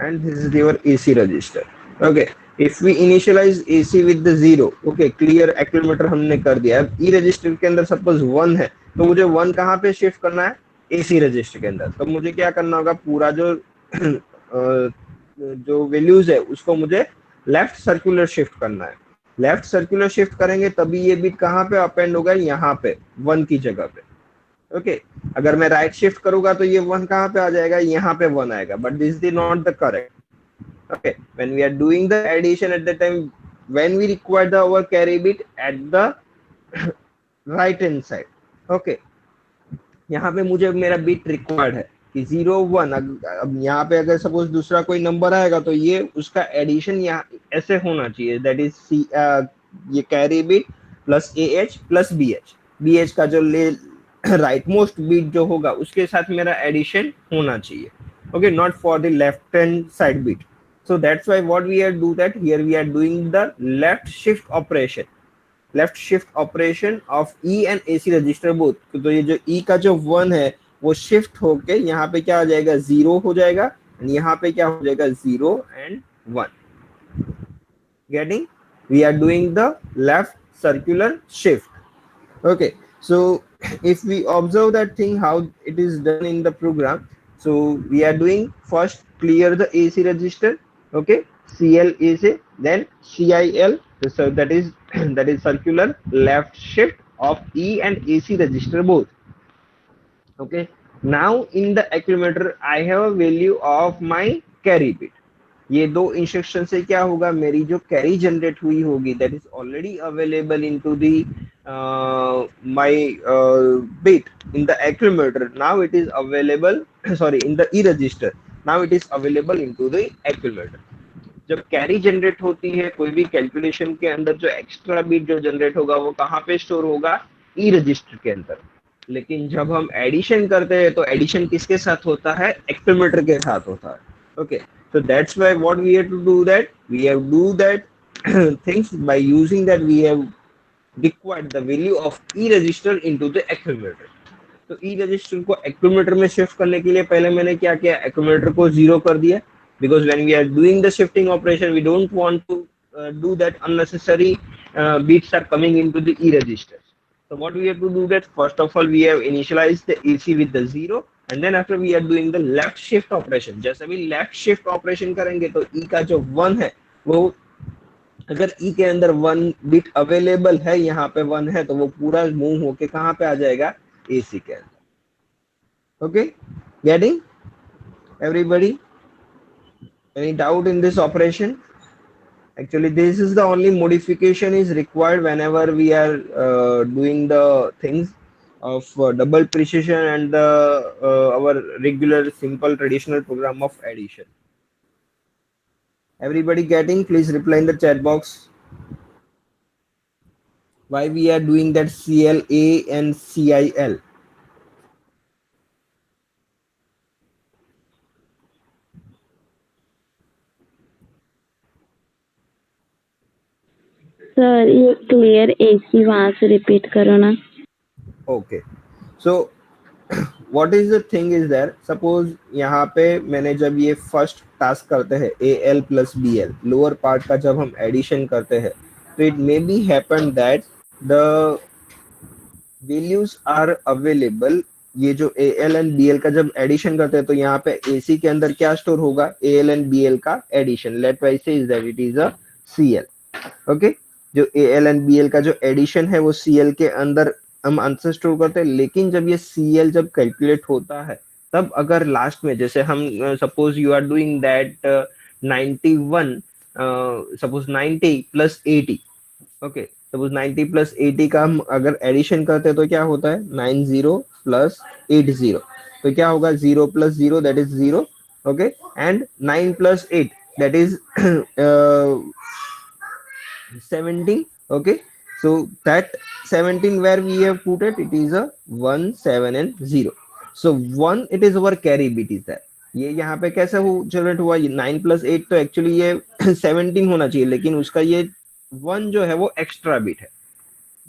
and this is your AC register. Okay, if we initialize AC with the 0, okay, clear accumulator हमने कर दिया. अब E register के अंदर सपोज 1 है, तो मुझे 1 कहाँ पे शिफ्ट करना है? AC रजिस्टर के अंदर. तो मुझे क्या करना होगा, पूरा जो जो वैल्यूज है उसको मुझे लेफ्ट सर्कुलर शिफ्ट करना है. लेफ्ट सर्कुलर शिफ्ट करेंगे तभी ये बिट कहाँ पे अपेंड होगा, यहाँ पे 1 की जगह पे. ओके, अगर मैं राइट शिफ्ट करूंगा तो ये 1 कहाँ पे आ जाएगा, यहाँ पे 1 आएगा. But this is not the correct. Okay, when we are doing the addition at the time, when we require the our carry bit at the right hand side. Okay, यहाँ पे मुझे मेरा बिट रिक्वायर्ड है कि 0 1. अब यहाँ पे अगर सपोज दूसरा कोई नंबर आएगा तो ये उसका एडिशन यहाँ ऐसे होना चाहिए, दैट इज सी, ये carry bit plus AH plus BH का जो ले राइट मोस्ट बिट जो होगा उसके साथ मेरा एडिशन होना चाहिए. Okay, not for the left hand side bit. So that's why what we are do that here we are doing the left shift operation of E and AC register both. तो ये जो E का जो 1 है वो shift होके यहाँ पे क्या आ जाएगा, 0 हो जाएगा. यहाँ पे क्या हो जाएगा, 0 and 1. Getting? We are doing the left circular shift. Okay, so if we observe that thing how it is done in the program, so we are doing first clear the AC register. Okay, CLAC, then CIL, so that is that is circular left shift of E and AC register both. Okay, now in the accumulator I have a value of my carry bit. ये दो instruction से क्या होगा, मेरी जो carry generate हुई होगी that is already available into the my bit in the accumulator. Now it is available, sorry, in the E register. Now it is available into the accumulator. जब कैरी जनरेट होती है कोई भी calculation के अंदर, जो एक्स्ट्रा बिट जो generate होगा वो कहाँ पे स्टोर होगा, ई रजिस्टर के अंदर. लेकिन जब हम एडिशन करते हैं तो एडिशन किसके साथ होता है, एक्यूमुलेटर के साथ होता है. Okay, so that's why what we have to do, that we have do that things by using that we have required the value of e register into the accumulator. तो e register को accumulator में shift करने के लिए पहले मैंने क्या किया, accumulator को 0 कर दिया, because when we are doing the shifting operation we don't want to do that unnecessary bits are coming into the e register. So what we have to do, that first of all we have initialized the AC with the 0, and then after we are doing the left shift operation. जैसे भी left shift operation करेंगे तो E का जो 1 है वो, अगर E के अंदर 1 बिट अवेलेबल है, यहाँ पे 1 है, तो वो पूरा मूव होके कहाँ पे आ जाएगा, AC के अंदर. Okay, getting? Everybody, any doubt in this operation? Actually this is the only modification is required whenever we are doing the things of double precision and our regular simple traditional program of addition. Everybody getting? Please reply in the chat box why we are doing that CLA and CIL. Sir ये clear AC वहां से repeat करो ना. Okay, so what is the thing is there, suppose यहाँ पे मैंने जब ये फर्स्ट टास्क करते हैं AL plus BL lower part का जब हम एडिशन करते हैं, तो it may be happen that the values are available. ये जो AL एंड BL का जब एडिशन करते हैं तो यहाँ पे AC के अंदर क्या स्टोर होगा, AL एंड BL का एडिशन. लेट वाई से is that it is a CL. Okay, जो AL एंड BL का जो एडिशन है वो CL के अंदर हम आंसर स्टोर करते हैं. लेकिन जब ये CL जब कैलकुलेट होता है तब अगर लास्ट में जैसे हम suppose you are doing that 91, suppose 90 plus 80. Okay, suppose 90 plus 80 का हम अगर एडिशन करते हैं तो क्या होता है, 90 प्लस 80. तो क्या होगा, 0 plus 0 that is 0. Okay, and 9 plus 8 that is 17. Okay, so that 17 where we have put it, it is a 1 7 and 0. So 1 it is our carry bit is that. ये यहाँ पे कैसे हो जनरेट हुआ, ये 9 प्लस 8 तो एक्चुअली ये 17 होना चाहिए, लेकिन उसका ये 1 जो है वो एक्स्ट्रा बिट है.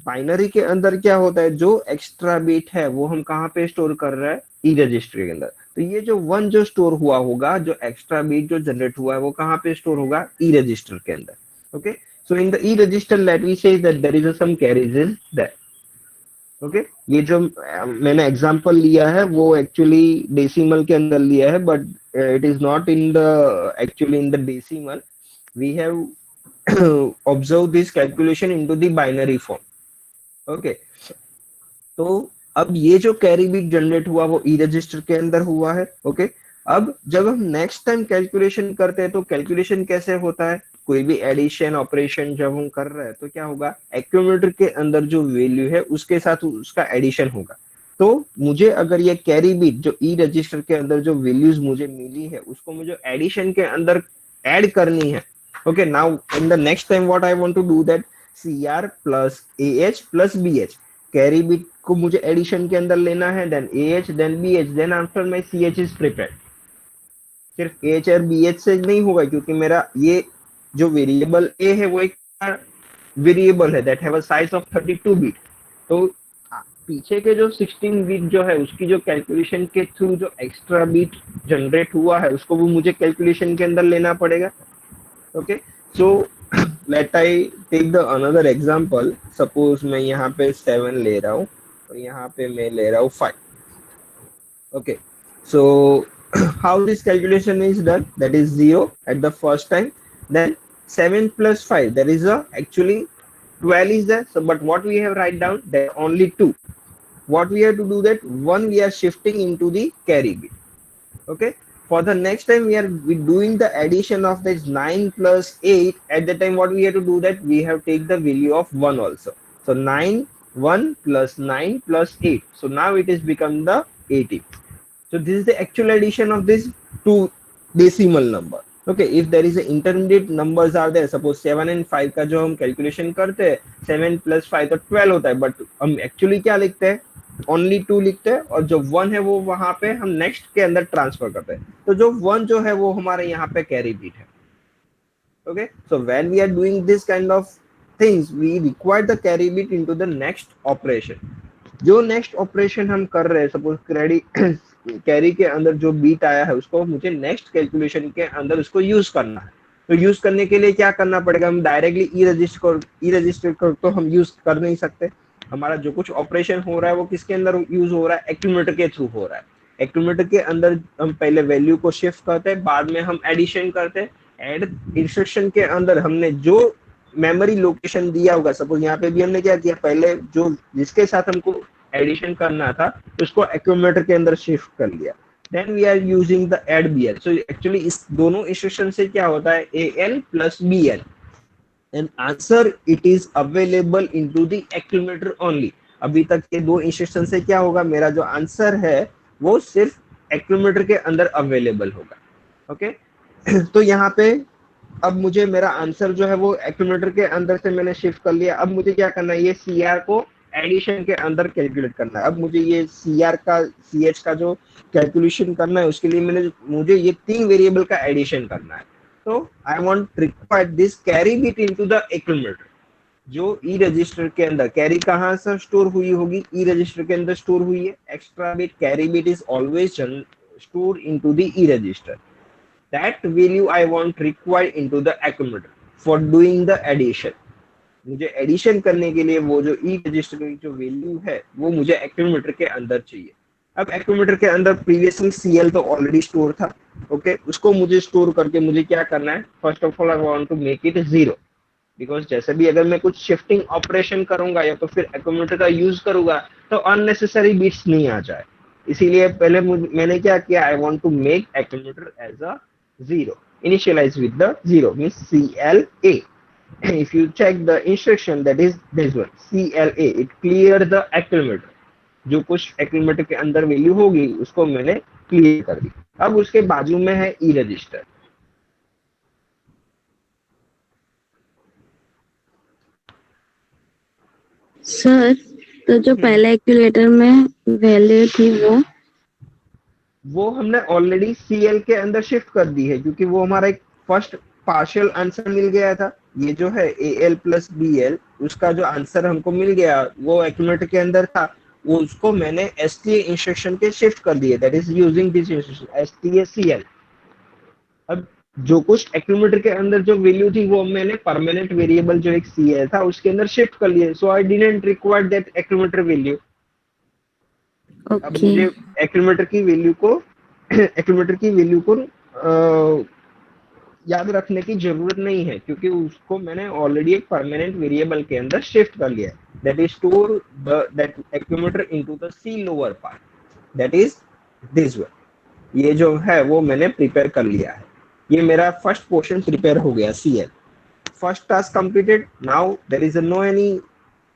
बाइनरी के अंदर क्या होता है, जो एक्स्ट्रा बिट है वो हम कहाँ पे स्टोर कर रहे हैं, ई रजिस्टर के अंदर. तो ये जो 1 जो स्टोर हुआ होगा, जो एक्स्ट्रा बीट जो जनरेट हुआ है वो कहाँ पे स्टोर होगा, ई रजिस्टर के अंदर। Okay, so in the E register let we say that there is some carries in that. Okay, ये जो मैंने एग्जांपल लिया है वो एक्चुअली डेसिमल के अंदर लिया है, but it is not in the actually in the decimal. We have observe this calculation into the binary form. Okay, तो अब ये जो कैरी बिट जनरेट हुआ वो ई रजिस्टर के अंदर हुआ है। ओके, अब जब हम नेक्स्ट टाइम कैलकुलेशन करते हैं तो कैलकुलेशन कैसे होता है, कोई भी एडिशन ऑपरेशन जब हम कर रहे हैं तो क्या होगा, एक्यूमुलेटर के अंदर जो वैल्यू है उसके साथ उसका एडिशन होगा। तो मुझे अगर ये कैरी बिट जो ई रजिस्टर के अंदर जो वैल्यूज मुझे मिली है उसको मुझे एडिशन के अंदर ऐड करनी है। Okay, now in the next time what I want to do that C R plus A H plus B H, carry bit को मुझे एडिशन के अंदर लेना है, then A H then B H, then after my C H is prepared. सिर्फ H और B H से नहीं होगा, क्योंकि मेरा ये जो वेरिएबल ए है वो एक वेरिएबल है that have a size of 32 bit. तो पीछे के जो 16 बिट जो है उसकी जो कैलकुलेशन के थ्रू जो एक्स्ट्रा बिट जनरेट हुआ है उसको भी मुझे कैलकुलेशन के अंदर लेना पड़ेगा। Okay, so let I take the another example. Suppose मैं यहाँ पे 7 ले रहा हूँ और यहाँ पे मैं ले रहा हूँ 5। Okay, so how this calculation is done, that is 0 at the first time, then 7 plus 5, there is a actually 12 is there, so but what we have write down that only 2. What we have to do that, 1 we are shifting into the carry bit. Okay, for the next time we doing the addition of this 9 plus 8, at the time what we have to do that we have take the value of 1 also. So 9 1 plus 9 plus 8, so now it is become the 18. So this is the actual addition of this two decimal number. Okay, if there is a intermediate numbers are there, suppose 7 and 5 का जो हम calculation करते हैं 7 plus 5 तो 12 होता है, but हम actually क्या लिखते हैं, ओनली 2 लिखते हैं, और जो 1 है वो वहां पे हम नेक्स्ट के अंदर ट्रांसफर करते हैं। तो जो 1 जो है वो हमारे यहाँ पे कैरी बिट है। Okay, so when we are doing this kind of things we require the carry bit into the next operation. जो नेक्स्ट ऑपरेशन हम कर रहे हैं, सपोज कैरी के अंदर जो बीट आया है उसको मुझे नेक्स्ट कैलकुलेशन के अंदर उसको यूज करना है। तो यूज करने के लिए क्या करना पड़ेगा, हम डायरेक्टली ई रजिस्टर को तो हम यूज कर नहीं सकते। हमारा जो कुछ ऑपरेशन हो रहा है वो किसके अंदर यूज हो रहा है, एक्यूमुलेटर के थ्रू हो रहा है। एक्यूमुलेटर के अंदर हम पहले वैल्यू को शिफ्ट करते हैं, बाद में हम एडिशन करते हैं। एड इंस्ट्रक्शन के अंदर हमने जो मेमोरी लोकेशन दिया होगा, सपोज यहाँ पे भी हमने क्या किया, पहले जो जिसके साथ हमको एडिशन करना था उसको एक्यूमुलेटर के अंदर शिफ्ट कर लिया, then we are using the add B L. So actually इस दोनों इंस्ट्रक्शन से क्या होता है, A L plus B L, and answer it is available into the accumulator only. अभी तक के दो इंस्ट्रक्शन से क्या होगा, मेरा जो आंसर है वो सिर्फ एक्यूमुलेटर के अंदर अवेलेबल होगा। ओके, तो यहाँ पे अब मुझे मेरा आंसर जो है वो एक्यूमुलेटर के अंदर से मैंने शिफ्ट कर लिया। अब मुझे क्या करना है, ये सी आर को एडिशन के अंदर कैलकुलेट करना है। अब मुझे ये सी आर का सी एच का जो कैलकुलेशन करना है उसके लिए मुझे ये 3 वेरिएबल का एडिशन करना है। तो I want require this carry bit into the accumulator. जो ई रजिस्टर के अंदर कैरी कहाँ से स्टोर हुई होगी, ई रजिस्टर के अंदर स्टोर हुई है। Extra bit carry bit is always store into the E register. That value I want required into the accumulator for doing the addition. मुझे एडिशन करने के लिए वो जो ई रजिस्टर की जो वैल्यू है वो मुझे एक्यूमुलेटर के अंदर चाहिए। अब एक्यूमुलेटर के अंदर प्रीवियसली सीएल तो ऑलरेडी स्टोर था। ओके, उसको मुझे स्टोर करके मुझे क्या करना है, first of all I want to make it 0, because जैसे भी अगर मैं कुछ शिफ्टिंग ऑपरेशन करूंगा या तो फिर एक्यूमुलेटर का यूज करूंगा तो अननेसेसरी बिट्स नहीं आ जाए। इसीलिए पहले मैंने क्या किया, I want to make accumulator as a 0, initialize with the 0 means CLA. If you check the instruction, that is this one CLA, it clear the accumulator. जो कुछ accumulator के अंदर वैल्यू होगी उसको मैंने क्लियर कर दी। अब उसके बाजू में है ई रजिस्टर। सर, तो जो पहले एक्यूमुलेटर में वैल्यू थी वो हमने ऑलरेडी सीएल के अंदर शिफ्ट कर दी है, क्योंकि वो हमारा एक फर्स्ट पार्शियल आंसर मिल गया था। ये जो है A L plus B L, उसका जो आंसर हमको मिल गया वो एक्यूमुलेटर के अंदर था। उसको मैंने STA इंस्ट्रक्शन के शिफ्ट कर दिए, that is using this instruction STA-CL। अब जो कुछ एक्यूमुलेटर के अंदर जो वैल्यू थी वो मैंने परमानेंट वेरिएबल जो एक CL था उसके अंदर शिफ्ट कर लिया, so I didn't require that accumulator value. अब ओके। मुझे एक्यूमुलेटर की वैल्यू को एक्यूमुलेटर की वैल्यू को याद रखने की जरूरत नहीं है, क्योंकि उसको मैंने ऑलरेडी एक परमानेंट वेरिएबल के अंदर शिफ्ट कर लिया है, that is store that accumulator into the C lower part, that is this one. ये जो है वो मैंने प्रिपेयर कर लिया है, ये मेरा फर्स्ट पोर्शन प्रिपेयर हो गया CL। First task completed, now there is no any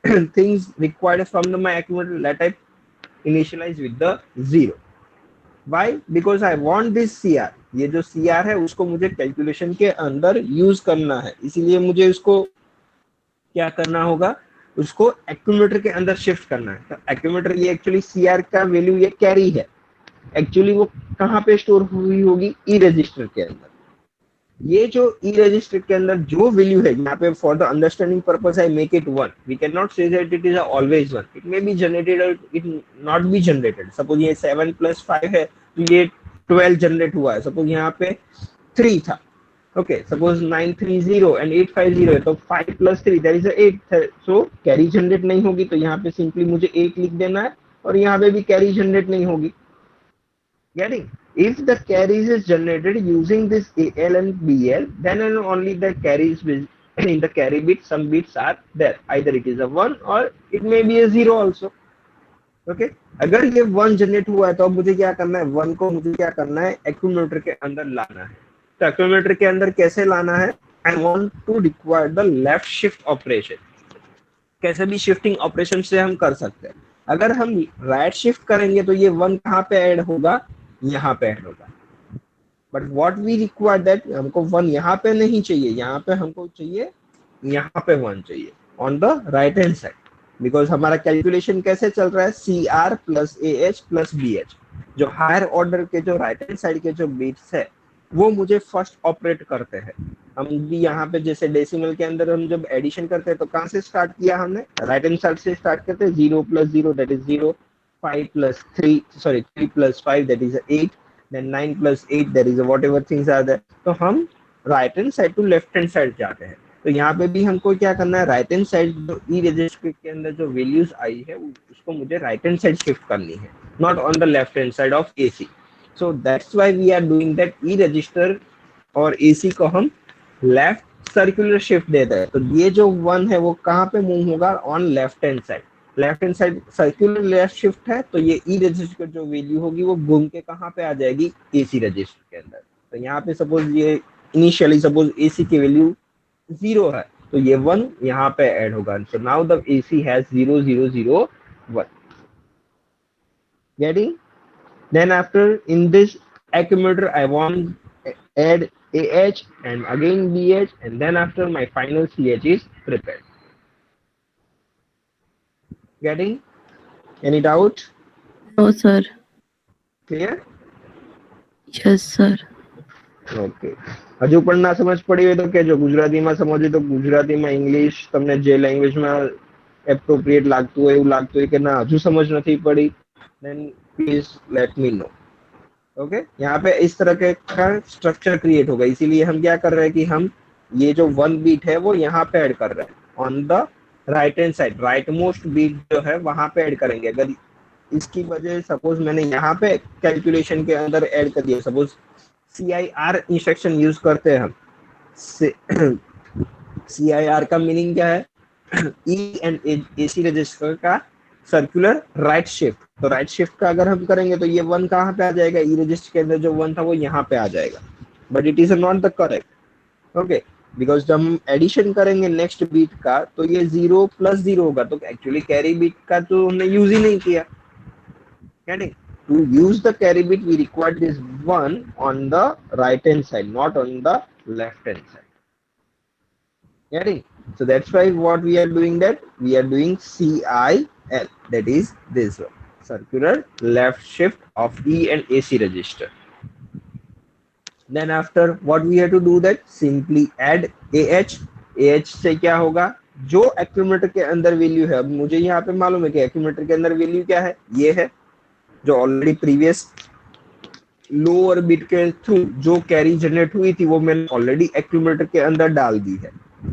things required from the my accumulator, let I initialize with the 0। Why? Because I want this CR, ये जो CR है उसको मुझे कैलकुलेशन के अंदर use करना है, इसीलिए मुझे उसको क्या करना होगा, उसको एक्यूमुलेटर के अंदर शिफ्ट करना है। तो एक्यूमुलेटर ये एक्चुअली CR का वैल्यू ये कैरी है, एक्चुअली वो कहाँ पे स्टोर हुई होगी, ई रजिस्टर के अंदर। ये जो ई रजिस्टर के अंदर जो वैल्यू है, यहाँ पे for the understanding purpose I make it 1, we can not say that it is always 1, it may be generated और it not be generated. Suppose ये 7 + 5 है तो ये 12 जनरेट हुआ है, सपोज यहाँ पे 3 था, ओके, सपोज 930 एंड 850 है तो 5 + 3 that is 8, so carry generate नहीं होगी, तो यहाँ पे सिंपली मुझे 8 लिख देना है, और यहाँ पे भी कैरी जनरेट नहीं होगी। Getting? If the carries is generated using this AL and BL, then and only the carries will in the carry bit, some bits are there. Either it is a 1 or it may be a 0 also. Okay? अगर ये 1 generate हुआ है तो अब मुझे क्या करना है, 1 को मुझे क्या करना है, एक्यूमुलेटर के अंदर लाना है। तो एक्यूमुलेटर के अंदर कैसे लाना है, I want to require the left shift operation. कैसे भी शिफ्टिंग ऑपरेशन से हम कर सकते हैं। अगर हम राइट शिफ्ट करेंगे तो ये 1 कहाँ पे ऐड होगा, यहाँ पे ऐड होगा। But what we require that, हमको 1 यहाँ पे नहीं चाहिए, यहाँ पे हमको चाहिए, यहाँ पे 1 चाहिए on the right hand side, because हमारा कैलकुलेशन कैसे चल रहा है, CR + AH + BH। जो हायर ऑर्डर के जो राइट हैंड साइड के जो बिट्स है वो मुझे फर्स्ट ऑपरेट करते हैं। हम भी यहाँ पे जैसे डेसिमल के अंदर हम जब एडिशन करते हैं तो कहाँ से स्टार्ट किया हमने, राइट हैंड साइड से स्टार्ट करते हैं, 0 + 0 that is 0, 5 + 3 sorry 3 + 5 that is 8, then 9 + 8 there is a whatever things are there। तो हम right hand side to left hand side जाते हैं। तो यहाँ पे भी हमको क्या करना है, राइट हैंड साइड जो ई रजिस्टर के अंदर जो वैल्यूज आई है उसको मुझे राइट हैंड साइड शिफ्ट करनी है, not on the left hand side of AC। So that's why we are doing that, E register और AC को हम लेफ्ट सर्कुलर शिफ्ट देते हैं। तो ये जो 1 है वो कहाँ पे मूव होगा, on left hand side. Left hand side circular left shift है, तो ये ई रजिस्टर जो वैल्यू होगी वो घूम के कहाँ पे आ जाएगी, AC रजिस्टर के अंदर। तो यहाँ पे सपोज ये इनिशियली सपोज AC की वैल्यू 0 है तो ये 1 यहाँ पे ऐड होगा, so now the AC has 0 0 0 1। Getting? Then after in this accumulator I want add AH and again BH, and then after my final CH is prepared। Getting? Any doubt? No sir. Clear? Yes sir. Okay, હજુ પણ ના સમજ પડી હોય તો કહેજો, ગુજરાતીમાં સમજે તો ગુજરાતીમાં, ઇંગ્લિશ તમને જે લેંગ્વેજમાં એપ્રોપ્રિએટ લાગતું હોય એવું લાગતું હોય કે ના હજુ સમજ નથી પડી, then please let me know। Okay, यहाँ पे इस तरह के का स्ट्रक्चर क्रिएट होगा, इसीलिए हम क्या कर रहे हैं कि हम ये जो 1 बीट है वो यहाँ पे ऐड कर रहे हैं on the right hand side, rightmost bit जो है वहां पे ऐड करेंगे। अगर इसकी वजह सपोज मैंने यहाँ पे कैलकुलेशन के अंदर ऐड कर दिया, सपोज CIR इंस्ट्रक्शन यूज करते हैं हम, CIR का मीनिंग क्या है, E एंड AC रजिस्टर का सर्कुलर राइट शिफ्ट। तो राइट शिफ्ट का अगर हम करेंगे तो ये 1 कहाँ पे आ जाएगा, ई रजिस्टर के अंदर जो 1 था वो यहाँ पे आ जाएगा, but it is not the correct. Okay, because जब हम एडिशन करेंगे नेक्स्ट बीट का तो ये 0 + 0 होगा, तो एक्चुअली कैरी बीट का तो हमने यूज ही नहीं किया। Getting? To use the carry bit we require this 1 on the right hand side, not on the left hand side। Getting? So that's why what we are doing, that we are doing CIL, that is this one, circular left shift of E and AC register। Then after what we have to do, that simply add AH। AH से क्या होगा, जो accumulator के अंदर value है, अब मुझे यहाँ पे मालूम है कि एक्यूमुलेटर के अंदर वैल्यू क्या है, ये है जो ऑलरेडी प्रीवियस लोअर बिट के थ्रू जो कैरी जनरेट हुई थी वो मैंने ऑलरेडी एक्यूमुलेटर के अंदर डाल दी है.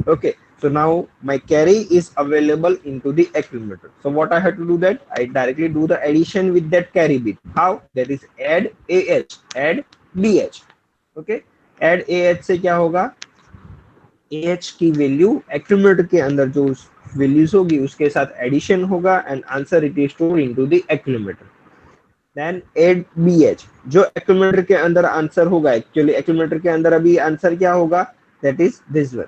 Okay, so now my carry is available into the accumulator. So what I have to do, that I directly do the addition with that carry bit. How? That is add add bh. Okay, add ah से क्या होगा, ah की value accumulator के अंदर जो values होगी उसके साथ एडिशन होगा and answer it is stored into the accumulator. Then add bh, जो एक्यूमुलेटर के अंदर आंसर होगा, एक्चुअली एक्यूमुलेटर के अंदर अभी आंसर क्या होगा, that is this one.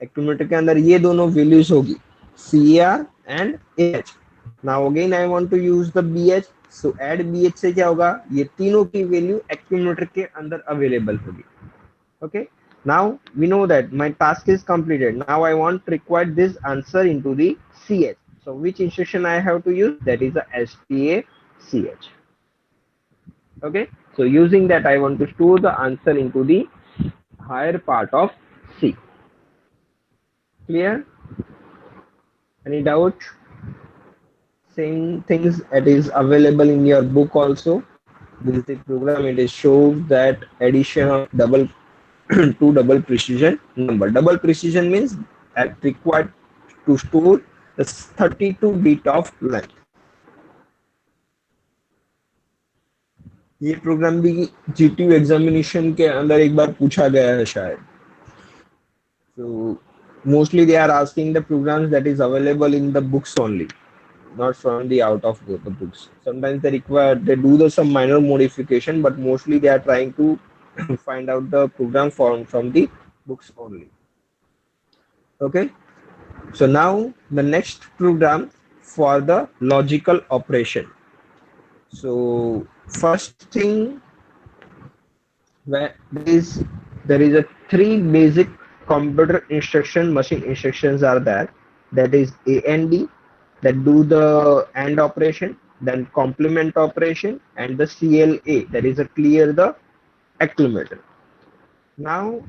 Accumulator के अंदर ये दोनों वैल्यूज होगी, car and ah. Now again I want to use the bh, so add bh से क्या होगा, ये तीनों की वैल्यू एक्यूमुलेटर के अंदर अवेलेबल होगी. Okay, now we know that my task is completed. Now I want to require this answer into the ch. So which instruction I have to use, that is the stach. Okay, so using that I want to store the answer into the higher part of c. Clear? Any doubt? Same things that is available in your book also. This is the program. It is shows that addition of double to double precision number. Double precision means that required to store the 32 bit of length. ये programme भी GTU examination के अंदर एक बार पूछा गया है शायद. So mostly they are asking the programs that is available in the books only, not from the out of the books. Sometimes they require, they do the some minor modification, but mostly they are trying to find out the program from the books only. Okay, so now the next program for the logical operation. So first thing, where there is a three basic computer instruction, machine instructions are there, that is AND, that do the AND operation, then complement operation, and the CLA, that is a clear the accumulator. Now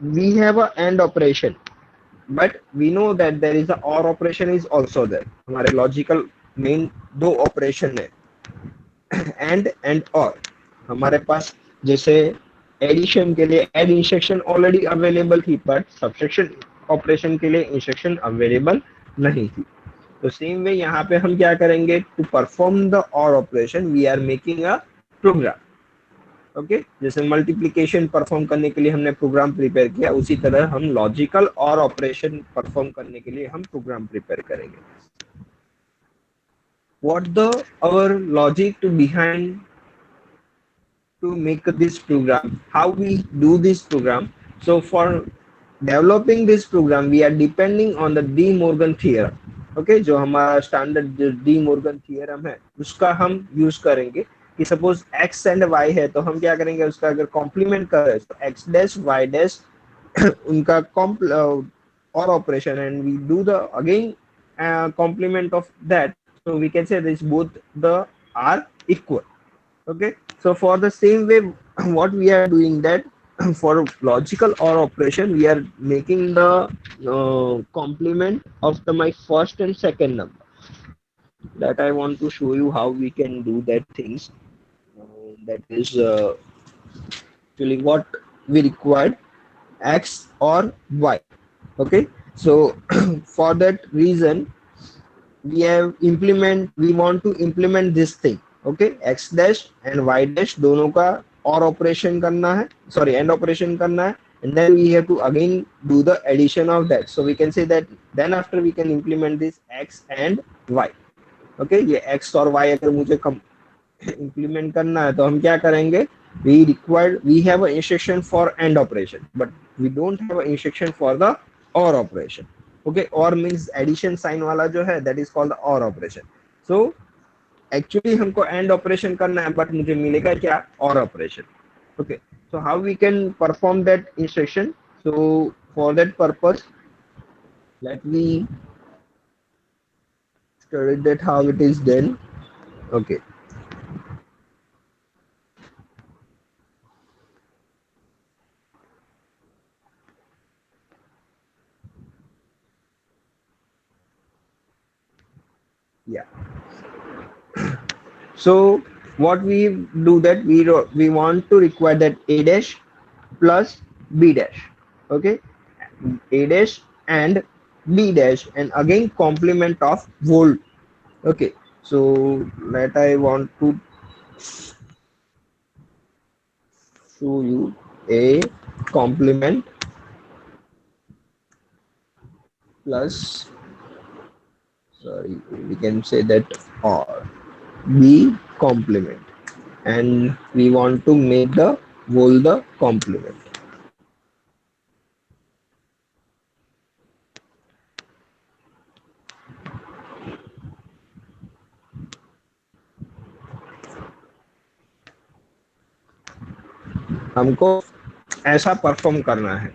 we have a AND operation, but we know that there is a OR operation is also there. हमारे logical main दो operation है, and और. हमारे पास जैसे addition के लिए add instruction already available थी, but subtraction operation के लिए इंस्ट्रक्शन अवेलेबल नहीं थी. तो सेम वे यहाँ पे हम क्या करेंगे, to perform the or operation we are making a program. Okay, जैसे मल्टीप्लीकेशन परफॉर्म करने के लिए हमने प्रोग्राम प्रिपेयर किया, उसी तरह हम लॉजिकल और ऑपरेशन परफॉर्म करने के लिए हम प्रोग्राम प्रिपेयर करेंगे. What the our logic to behind to make this program, how we do this program. So for developing this program we are depending on the De Morgan theorem. Okay, जो हमारा standard De Morgan theorem है उसका हम use करेंगे कि suppose x and y है तो हम क्या करेंगे, उसका अगर कॉम्प्लीमेंट करें तो x डैश y डैश उनका or operation and we do the again complement of that, so we can say this both the are equal. Okay, so for the same way what we are doing that for logical or operation we are making the complement of the my first and second number, that I want to show you how we can do that things. That is actually what we required, x or y. Okay, so for that reason we want to implement this thing. Okay, x dash and y dash दोनों का और operation करना है, sorry and operation करना है, and then we have to again do the addition of that. So we can say that then after we can implement this x and y. Okay, ये x और y अगर मुझे implement करना है तो हम क्या करेंगे, we have an instruction for AND operation, but we don't have an instruction for the OR operation. Okay, OR means addition sign वाला जो है, that is called the OR operation. So actually हमको AND operation करना है, but मुझे मिलेगा क्या, OR operation. Okay, so how we can perform that instruction? So for that purpose, let me study that how it is done. Okay, Yeah. So what we do that we want to require that a dash plus b dash. Okay, a dash and b dash, and again complement of volt. Okay, so let I want to show you a complement plus, sorry, we can say that, or b complement, and we want to make the whole the complement. हमको ऐसा perform करना है.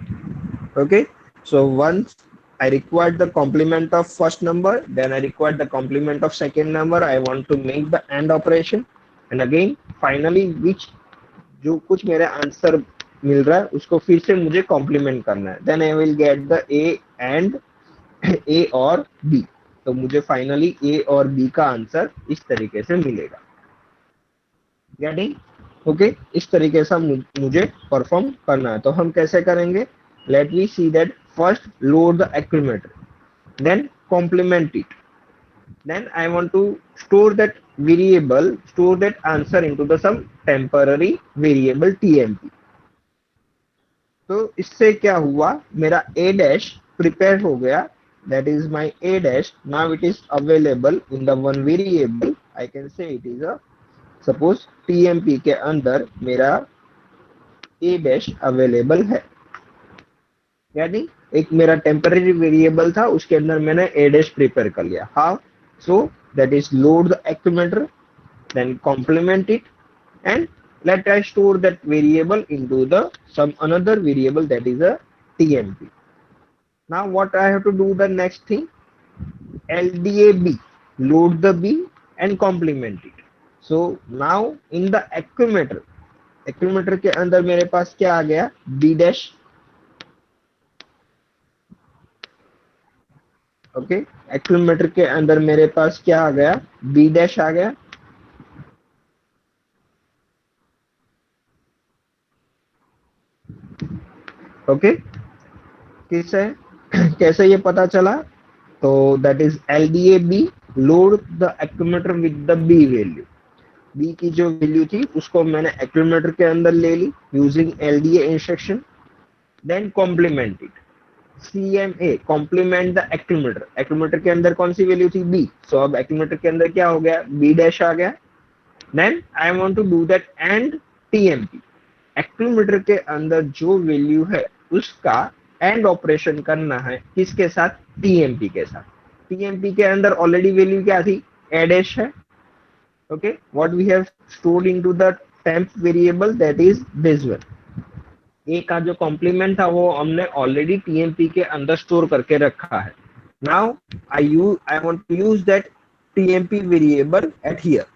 Okay, so once I required the complement of first number, then I required the complement of second number. I want to make the AND operation, and again finally which जो कुछ मेरे answer मिल रहा है उसको फिर से मुझे कॉम्प्लीमेंट करना है. Then I will get the A and A और बी. तो मुझे फाइनली ए और बी का आंसर इस तरीके से मिलेगा. गेटिंग? ओके, इस तरीके से मुझे परफॉर्म करना है. तो हम कैसे करेंगे? Let me see that. First load the accumulator, then complement it, then I want to store that variable, store that answer into the some temporary variable tmp. तो इससे क्या हुआ, मेरा a dash प्रिपेयर हो गया. that is my a dash. now it is available in the one variable. I can say it is a, suppose tmp के अंदर मेरा a dash अवेलेबल है. यानी एक मेरा टेम्पररी वेरिएबल था, उसके अंदर मैंने a dash प्रिपेयर कर लिया. How? So that is load the accumulator, then complement it, and let us store that variable into the some another variable, that is a tmp. Now what I have to do, the next thing, ldab, load the b and complement it. So now in the accumulator के अंदर मेरे पास क्या आ गया? b dash. Okay, accumulator के अंदर मेरे पास क्या आ गया? बी डैश आ गया. ओके, कैसे कैसे ये पता चला? तो that is LDA B, load the accumulator with the B value. B की जो वैल्यू थी उसको मैंने एक्यूमुलेटर के अंदर ले ली using LDA instruction. Then complement it, CMA, complement the accumulator. Accumulator के अंदर कौन सी वैल्यू थी? बी. सो अब एक्यूमुलेटर के अंदर क्या हो गया? बी डैश आ गया. Then I want to do that and TMP. Accumulator के अंदर जो वैल्यू है उसका एंड ऑपरेशन करना है किसके साथ? टीएमपी के साथ. टीएमपी के अंदर ऑलरेडी वैल्यू क्या थी? ए डैश है. Okay, what we have stored into the temp variable, that is this one. A का जो कॉम्प्लीमेंट था वो हमने ऑलरेडी टीएमपी के अंदर स्टोर करके रखा है. Now I want to use that TMP variable at here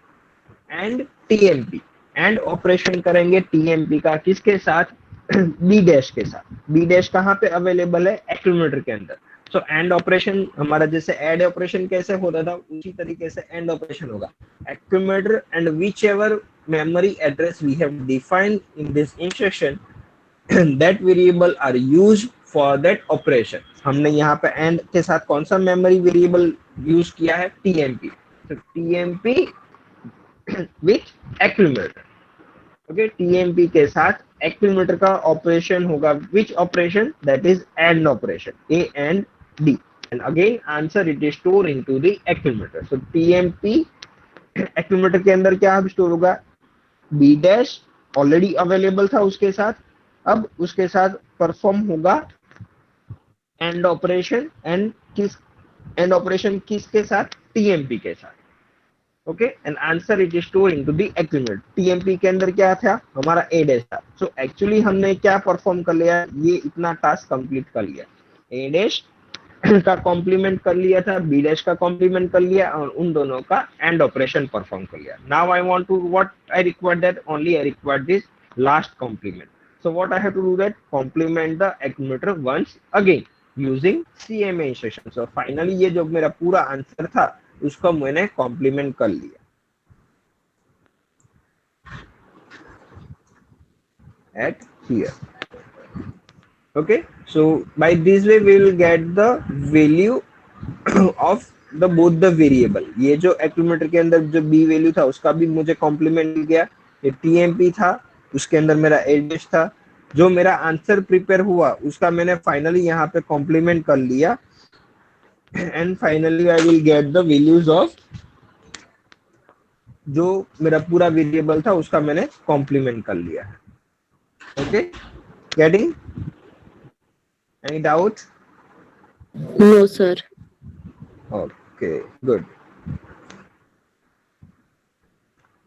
and TMP. And operation करेंगे टीएमपी का किसके साथ? बी डैश के साथ. बी डैश कहाँ पे अवेलेबल है? एक्यूमुलेटर के अंदर. सो एंड ऑपरेशन हमारा जैसे ऐड ऑपरेशन कैसे होता था उसी तरीके से एंड ऑपरेशन होगा. Accumulator and whichever memory address we have defined in this instruction, that variable are used for that operation. हमने यहाँ पे एंड के साथ कौन सा मेमोरी वेरिएबल यूज किया है? टीएमपी. तो TMP with accumulator. Okay, TMP के साथ एक्यूमुलेटर का ऑपरेशन होगा. Which operation? That is and operation, A and D. And again answer it is store into the accumulator. So TMP accumulator के अंदर क्या स्टोर होगा? बी डैश ऑलरेडी अवेलेबल था उसके साथ. अब उसके साथ परफॉर्म होगा and operation. And and operation किसके साथ? टीएमपी के साथ. Okay, and answer it is store into the accumulator. TMP के अंदर क्या था? हमारा ए डैश था. सो एक्चुअली हमने क्या परफॉर्म कर लिया? ये इतना टास्क कंप्लीट कर लिया. ए डैश का कॉम्प्लीमेंट कर लिया था, बी डैश का कॉम्प्लीमेंट कर लिया, और उन दोनों का एंड ऑपरेशन परफॉर्म कर लिया. Now I want to what I require, that only I require this last complement. So what I have to do, that complement the accumulator once again using CMA instruction. So finally ये जो मेरा पूरा answer था उसको मैंने complement कर लिया at here. Okay, so by this way we will get the value of the both the variable. ये जो एक्यूमुलेटर के अंदर जो b वैल्यू था उसका भी मुझे कॉम्प्लीमेंट मिल गया, ये tmp था उसके अंदर मेरा एड्रेस था, जो मेरा आंसर प्रिपेयर हुआ उसका मैंने फाइनली यहाँ पे कॉम्प्लीमेंट कर लिया and finally I will get the values of जो मेरा पूरा वेरिएबल था उसका मैंने कॉम्प्लीमेंट कर लिया है. Okay, getting any doubt? No, sir. Okay, good.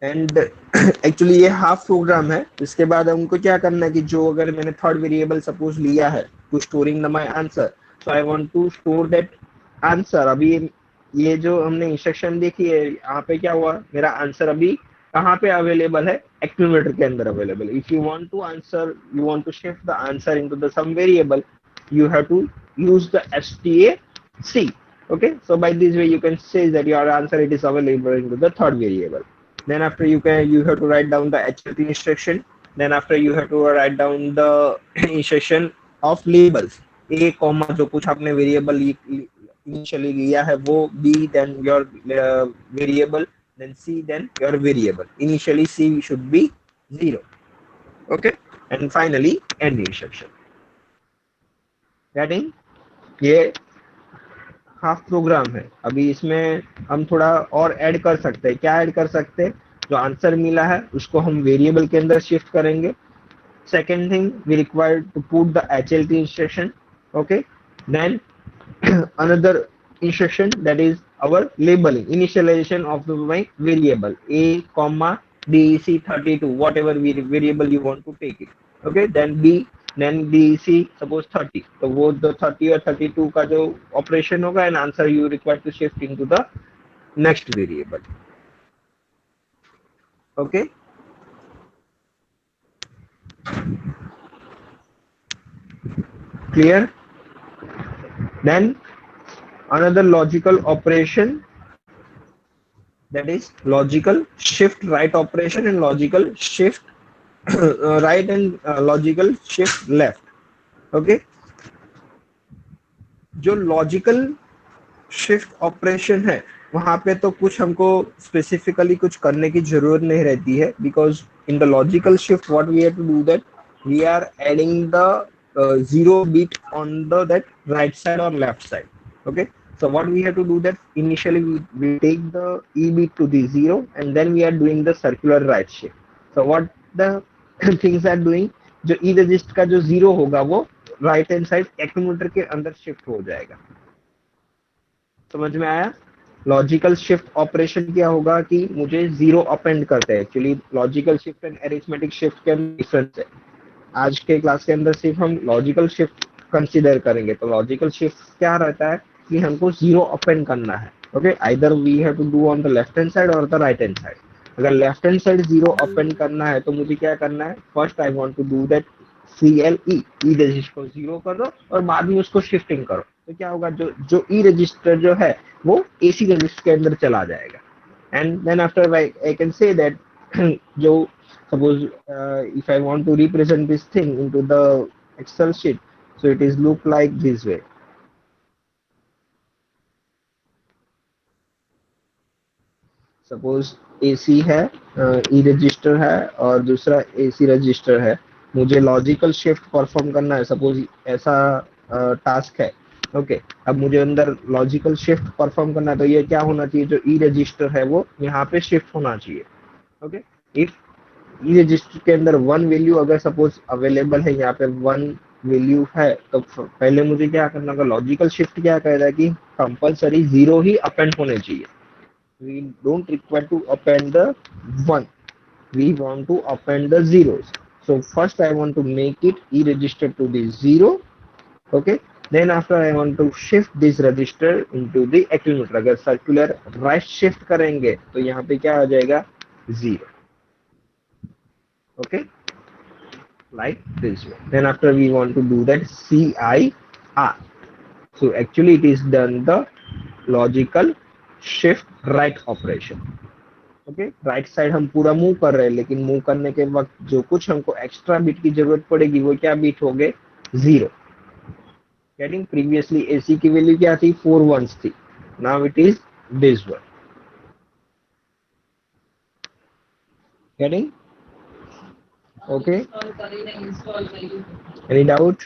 And actually ये हाफ प्रोग्राम है. इसके बाद हमको क्या करना है कि जो अगर मैंने थर्ड वेरिएबल सपोज लिया है to storing my answer, so I want to store that answer. अभी ये जो हमने इंस्ट्रक्शन देखी है यहाँ पे क्या हुआ, मेरा आंसर अभी कहाँ पे अवेलेबल है, एक्यूमुलेटर के अंदर available. If you want to answer, you want to shift the answer into the some variable, you have to use the stac. Okay, so by this way you can say that your answer it is available into the third variable. Then after you have to write down the hlt instruction. Then after you have to write down the instruction of labels. a comma जो कुछ आपने variable initially लिया है वो, b then your variable, then c then your variable. Initially c should be 0. Okay, and finally end instruction. Getting? ये half programme है. अभी इसमें हम थोड़ा और ऐड कर सकते हैं. क्या ऐड कर सकते हैं? जो आंसर मिला है उसको हम वेरिएबल के अंदर शिफ्ट करेंगे. Second thing, we require to put the HLT instruction. Okay, then another instruction that is our labeling, initialization of my variable a comma dec 32, whatever variable you want to take it. Okay, then b, then dec suppose 30, तो वो जो 30 और 32 का जो operation होगा and answer you require to shift into the next variable. Okay, clear? Then another logical operation, that is logical shift right operation and logical shift right and logical shift left. Okay, जो logical shift operation है वहां पे तो कुछ हमको specifically कुछ करने की जरूरत नहीं रहती है, because in the logical shift what we have to do that we are adding the 0 bit on the that right side or left side. Okay, so what we have to do that initially we take the e bit to the 0 and then we are doing the circular right shift. So what the things are doing, जो e register का जो 0 होगा वो right hand side accumulator के अंदर shift हो जाएगा. समझ में आया? लॉजिकल शिफ्ट ऑपरेशन क्या होगा कि मुझे 0 अपेंड करते हैं. Actually logical shift and arithmetic shift के अंदर डिफरेंस है. आज के क्लास के अंदर सिर्फ हम लॉजिकल शिफ्ट कंसीडर करेंगे. तो लॉजिकल शिफ्ट क्या रहता है कि हमको 0 अपेंड करना है. Okay, either we have to do on the left hand side or the right hand side. अगर लेफ्ट हैंड साइड 0 अपेंड करना है तो मुझे क्या करना है, first I want to do that CLE, E register को 0 कर दो और बाद में उसको शिफ्टिंग करो. तो क्या होगा, जो ई रजिस्टर जो है वो AC रजिस्टर के अंदर चला जाएगा. And then after I can say that जो suppose if I want to represent this thing into the Excel sheet, so it is look like this way. Suppose AC है, E register है और दूसरा AC register है. मुझे logical shift perform करना है. Suppose ऐसा टास्क है. ओके, अब मुझे अंदर लॉजिकल शिफ्ट परफॉर्म करना है तो ये क्या होना चाहिए, जो E रजिस्टर है वो यहाँ पे शिफ्ट होना चाहिए. ओके, इफ ई रजिस्टर के अंदर 1 वैल्यू अगर सपोज अवेलेबल है, यहाँ पे 1 वैल्यू है, तो पहले मुझे क्या करना होगा, लॉजिकल शिफ्ट क्या कहता है कि कंपलसरी 0 ही अपेंड होने चाहिए. We don't require to append the 1, we want to append the zeros. So first I want to make it e register to the 0. Okay, then after I want to shift this register into the accumulator. अगर circular right shift करेंगे तो यहाँ पे क्या आ जाएगा, 0. Okay, like this way. Then after we want to do that CIR. So actually it is done the logical shift write operation. Okay, right side हम पूरा move कर रहे हैं, लेकिन मूव करने के वक्त जो कुछ हमको एक्स्ट्रा बिट की जरूरत पड़ेगी वो क्या बिट हो गए, 0। गेटिंग, प्रीवियसली एसी की वैल्यू क्या थी, 4 ones थी, now it is this one. Getting, okay, any doubt?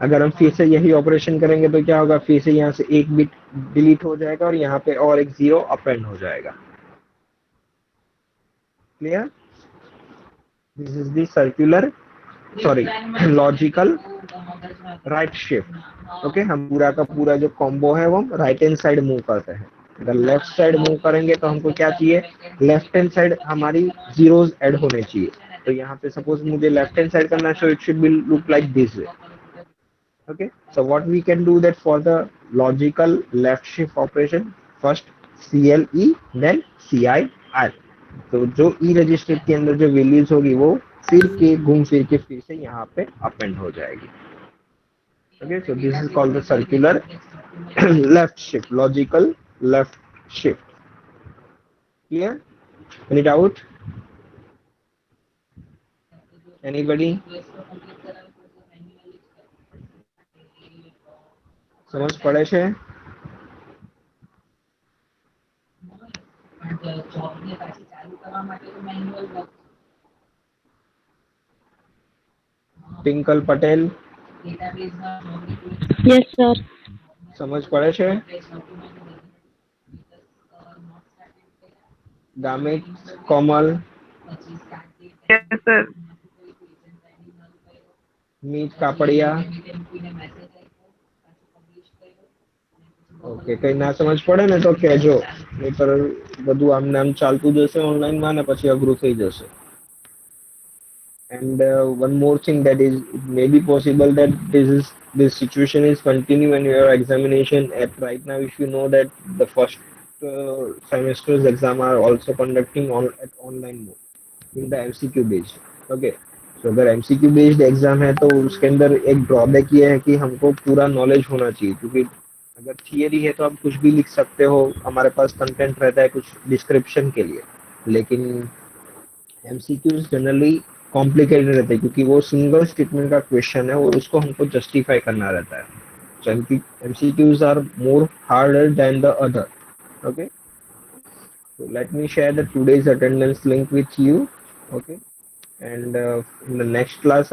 अगर हम फिर से यही ऑपरेशन करेंगे तो क्या होगा, फिर से यहाँ से एक बिट डिलीट हो जाएगा और यहाँ पे और एक 0 अपेंड हो जाएगा। Clear? This is the circular, sorry, logical right shift. Okay, हम पूरा का पूरा जो कॉम्बो है वो राइट हैंड साइड मूव करते हैं। अगर लेफ्ट साइड मूव करेंगे तो हमको क्या चाहिए, लेफ्ट हैंड साइड हमारी जीरोस ऐड होने चाहिए। तो यहाँ पे सपोज मुझे लेफ्ट हैंड साइड करना है, so it should be look like this way. Okay, so what we can do that for the logical left shift operation, first CLE then CIR। तो जो ई रजिस्टर के अंदर जो वैल्यूज होगी वो फिर के घूम फिर के फिर से यहाँ पे अपेंड हो जाएगी। Okay, so this is called the circular left shift, logical left shift. Clear? Any doubt? Anybody? समझ पड़े છે? Pinkal Patel, Yes, sir. સમજ પડે છે? ગામિત, કોમલ, Yes, sir. મીત કાપડિયા, ઓકે, કઈ ના સમજ પડે ને તો કહેજો, નહીતર બધું આમને આમ ચાલતું જશે ઓનલાઈનમાં ને પછી અઘરું થઈ જશે. And one more thing, that is, it may be possible that this situation is continue in your examination at right now. If you know that the first semester's exam are also conducting on at online mode in the MCQ based। Okay, तो अगर MCQ based exam है तो उसके अंदर एक drawback ये है कि हमको पूरा नॉलेज होना चाहिए, क्योंकि अगर थियरी है तो आप कुछ भी लिख सकते हो, हमारे पास कंटेंट रहता है कुछ डिस्क्रिप्शन के लिए, लेकिन एमसीक्यूज जनरली कॉम्प्लिकेटेड रहते हैं क्योंकि वो सिंगल स्टेटमेंट का क्वेश्चन है और उसको हमको जस्टिफाई करना रहता है। So MCQs are more harder than the other। Okay, so let me share the today's attendance link with you। Okay, and in the next class I